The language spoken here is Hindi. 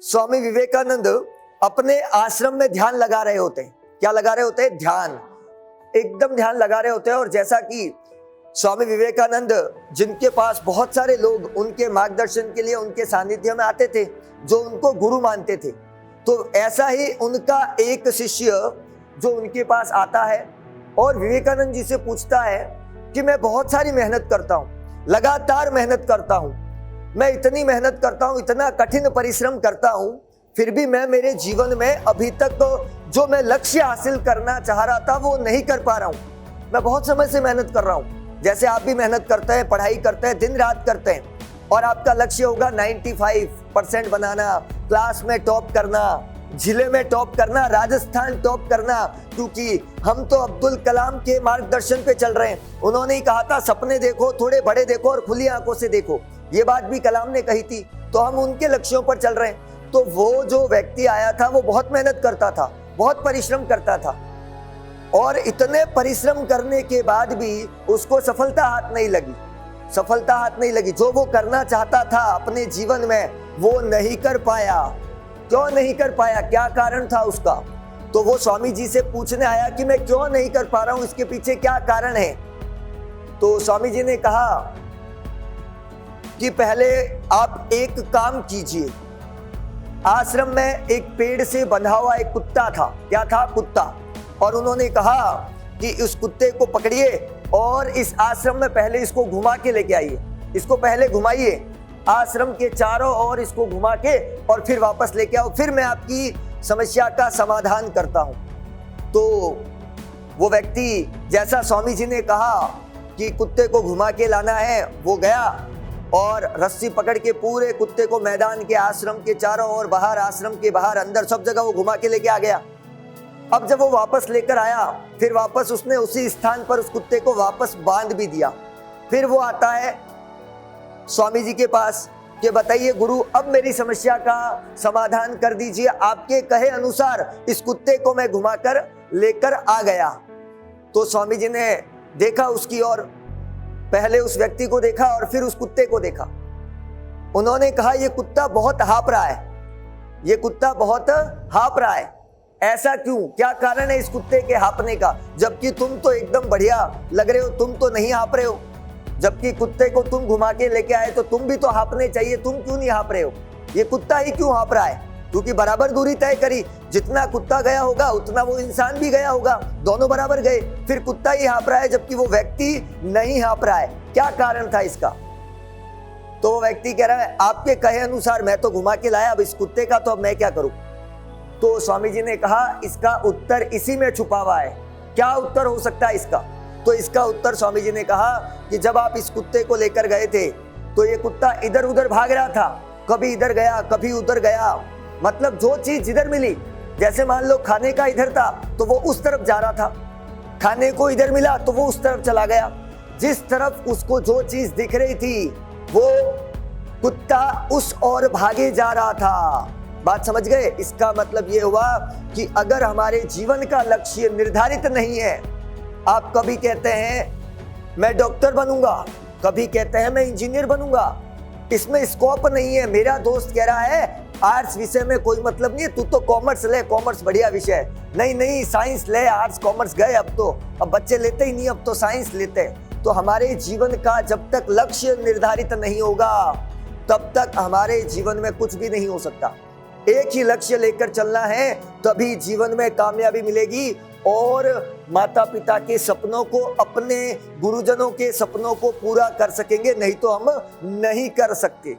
स्वामी विवेकानंद अपने आश्रम में ध्यान लगा रहे होते हैं। क्या लगा रहे होते हैं? ध्यान, एकदम ध्यान लगा रहे होते हैं। और जैसा कि स्वामी विवेकानंद, जिनके पास बहुत सारे लोग उनके मार्गदर्शन के लिए उनके सानिध्य में आते थे, जो उनको गुरु मानते थे, तो ऐसा ही उनका एक शिष्य जो उनके पास आता है और विवेकानंद जी से पूछता है कि मैं बहुत सारी मेहनत करता हूँ, लगातार मेहनत करता हूँ, मैं इतनी मेहनत करता हूँ, इतना कठिन परिश्रम करता हूँ, फिर भी मैं मेरे जीवन में अभी तक जो मैं लक्ष्य हासिल करना चाह रहा था वो नहीं कर पा रहा हूँ। मैं बहुत समय से मेहनत कर रहा हूँ, जैसे आप भी मेहनत करते हैं, पढ़ाई करते हैं, दिन रात करते हैं, और आपका लक्ष्य होगा 95% बनाना, क्लास में टॉप करना, जिले में टॉप करना, राजस्थान टॉप करना, क्योंकि हम तो अब्दुल कलाम के मार्गदर्शन पे चल रहे हैं। उन्होंने ही कहा था सपने देखो, थोड़े बड़े देखो और खुली आंखों से देखो। ये बात भी कलाम ने कही थी, तो हम उनके लक्ष्यों पर चल रहे हैं। तो वो जो व्यक्ति आया था वो बहुत मेहनत करता था, बहुत परिश्रम करता था, और इतने परिश्रम करने के बाद भी उसको सफलता हाथ नहीं लगी, सफलता हाथ नहीं लगी। जो वो करना चाहता था अपने जीवन में वो नहीं कर पाया। क्यों नहीं कर पाया? क्या कारण था उसका? तो वो स्वामी जी से पूछने आया कि मैं क्यों नहीं कर पा रहा हूं, इसके पीछे क्या कारण है। तो स्वामी जी ने कहा कि पहले आप एक काम कीजिए। आश्रम में एक पेड़ से बंधा हुआ एक कुत्ता था। क्या था? कुत्ता। और उन्होंने कहा कि उस कुत्ते को पकड़िए और इस आश्रम में पहले इसको घुमा के लेके आइए, इसको पहले घुमाइए आश्रम के चारों ओर, इसको घुमा के और फिर वापस लेके आओ, फिर मैं आपकी समस्या का समाधान करता हूं। तो वो व्यक्ति, जैसा स्वामी जी ने कहा कि कुत्ते को घुमा के लाना है, वो गया और रस्सी पकड़ के पूरे कुत्ते को मैदान के, आश्रम के चारों ओर, बाहर, आश्रम के बाहर, अंदर, सब जगह वो घुमा के लेके आ गया। अब जब वो वापस लेकर आया, फिर वापस उसने उसी स्थान पर उस कुत्ते को वापस बांध भी दिया। फिर वो आता है स्वामी जी के पास कि बताइए गुरु, अब मेरी समस्या का समाधान कर दीजिए, आपके कहे अनुसार इस कुत्ते को मैं घुमाकर लेकर आ गया। तो स्वामी जी ने देखा उसकी ओर, पहले उस व्यक्ति को देखा और फिर उस कुत्ते को देखा। उन्होंने कहा ये कुत्ता बहुत हाँफ रहा है, ये कुत्ता बहुत हाँफ रहा है, ऐसा क्यों? क्या कारण है इस कुत्ते के हाँफने का? जबकि तुम तो एकदम बढ़िया लग रहे हो, तुम तो नहीं हाँफ रहे हो। जबकि कुत्ते को तुम घुमा के लेके आए तो तुम भी तो हाँफने चाहिए, तुम क्यों नहीं हाँफ रहे हो? ये कुत्ता ही क्यों हाँफ रहा है? क्योंकि बराबर दूरी तय करी, जितना कुत्ता गया होगा उतना वो इंसान भी गया होगा, दोनों बराबर गए, फिर कुत्ता ही हाँफ रहा है जबकि वो व्यक्ति नहीं हाँफ रहा है। क्या कारण था इसका? तो वो व्यक्ति कह रहा है आपके कहे अनुसार मैं तो घुमा के लाया, अब इस कुत्ते का तो अब मैं क्या करूं? तो स्वामी जी ने कहा इसका उत्तर इसी में छुपा हुआ है। क्या उत्तर हो सकता है इसका? तो इसका उत्तर स्वामी जी ने कहा कि जब आप इस कुत्ते को लेकर गए थे तो ये कुत्ता इधर उधर भाग रहा था, कभी इधर गया, कभी उधर गया, मतलब जो चीज जिधर मिली, जैसे मान लो खाने का इधर था तो वो उस तरफ जा रहा था, खाने को इधर मिला तो वो उस तरफ चला गया। जिस तरफ उसको जो चीज दिख रही थी वो कुत्ता उस ओर भागे जा रहा था। बात समझ गए? इसका मतलब ये हुआ कि अगर हमारे जीवन का लक्ष्य निर्धारित नहीं है, आप कभी कहते हैं मैं डॉक्टर बनूंगा, कभी कहते हैं मैं इंजीनियर बनूंगा, इसमें स्कोप नहीं है। मेरा दोस्त कह रहा है आर्ट्स विषय में कोई मतलब नहीं है, तू तो कॉमर्स ले, कॉमर्स बढ़िया विषय है। नहीं नहीं, साइंस ले, आर्ट्स कॉमर्स गए, अब बच्चे लेते ही नहीं, अब तो साइंस लेते हैं। तो हमारे जीवन का जब तक लक्ष्य निर्धारित नहीं होगा तब तक हमारे जीवन में कुछ भी नहीं हो सकता। एक ही लक्ष्य लेकर चलना है, तभी जीवन में कामयाबी मिलेगी और माता पिता के सपनों को, अपने गुरुजनों के सपनों को पूरा कर सकेंगे, नहीं तो हम नहीं कर सकते।